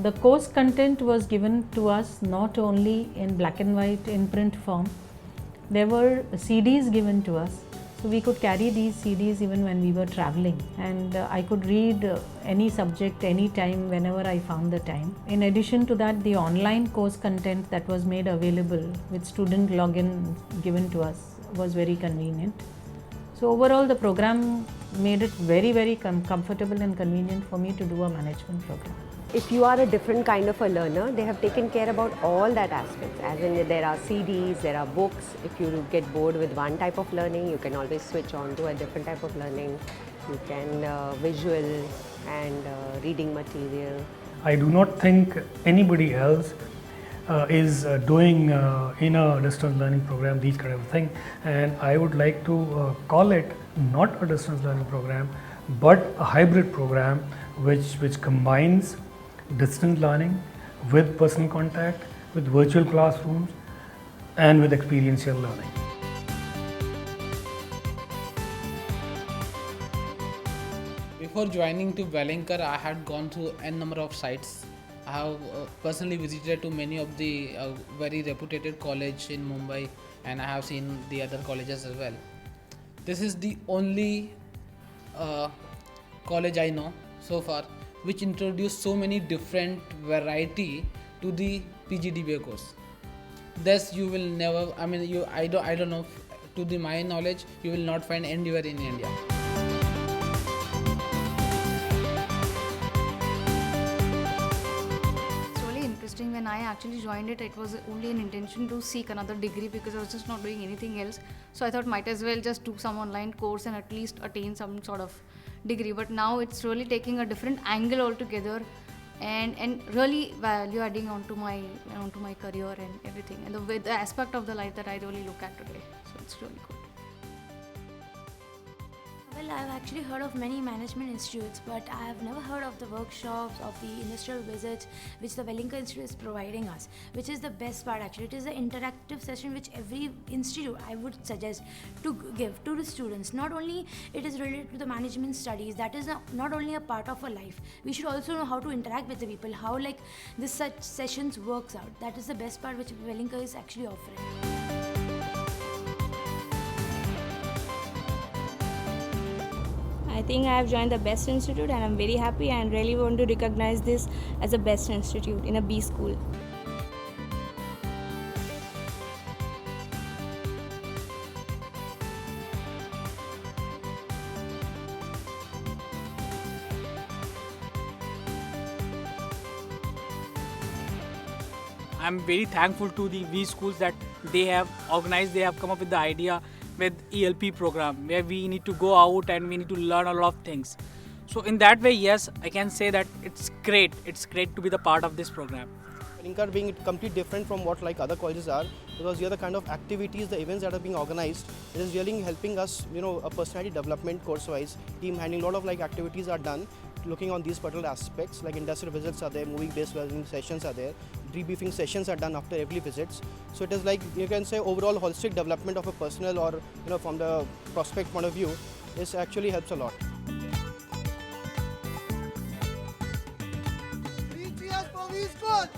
The course content was given to us not only in black and white in print form, there were CDs given to us. So we could carry these CDs even when we were traveling, and I could read any subject anytime whenever I found the time. In addition to that, the online course content that was made available with student login given to us was very convenient. So overall the program made it very comfortable and convenient for me to do a management program. If you are a different kind of a learner, they have taken care about all that aspects. As in, there are CDs, there are books. If you get bored with one type of learning, you can always switch on to a different type of learning. You can visual and reading material. I do not think anybody else is doing in a distance learning program these kind of thing, and I would like to call it not a distance learning program but a hybrid program which combines distance learning with personal contact, with virtual classrooms and with experiential learning. Before joining to Wellinger, I had gone to n number of sites. I have personally visited to many of the very reputed college in Mumbai, and I have seen the other colleges as well. This is the only college I know so far which introduced so many different variety to the PGDBA course. Thus you will never, I don't know, to my knowledge, you will not find anywhere in India. When I actually joined it, it was only an intention to seek another degree because I was just not doing anything else. So I thought might as well just do some online course and at least attain some sort of degree. But now it's really taking a different angle altogether and really value adding onto my career and everything, and the aspect of the life that I really look at today. So it's really good. Well, I've actually heard of many management institutes, but I have never heard of the workshops, of the industrial visits which the Wellinger Institute is providing us, which is the best part actually. It is an interactive session which every institute I would suggest to give to the students. Not only it is related to the management studies, that is not only a part of our life. We should also know how to interact with the people, how like this such sessions works out. That is the best part which Wellinger is actually offering. I think I have joined the best institute and I'm very happy and really want to recognize this as the best institute in a B school. I'm very thankful to the V schools that they have organized, they have come up with the idea with ELP program where we need to go out and we need to learn a lot of things. So in that way, yes, I can say that it's great to be the part of this program. Wellinger being completely different from what like other colleges are, because here the kind of activities, the events that are being organized, it is really helping us, a personality development course-wise. Team handling, a lot of like activities are done looking on these particular aspects, like industrial visits are there, moving-based learning sessions are there, debriefing sessions are done after every visits. So it is like, you can say, overall holistic development of a personal or, from the prospect point of view, this actually helps a lot. 3 cheers for V School!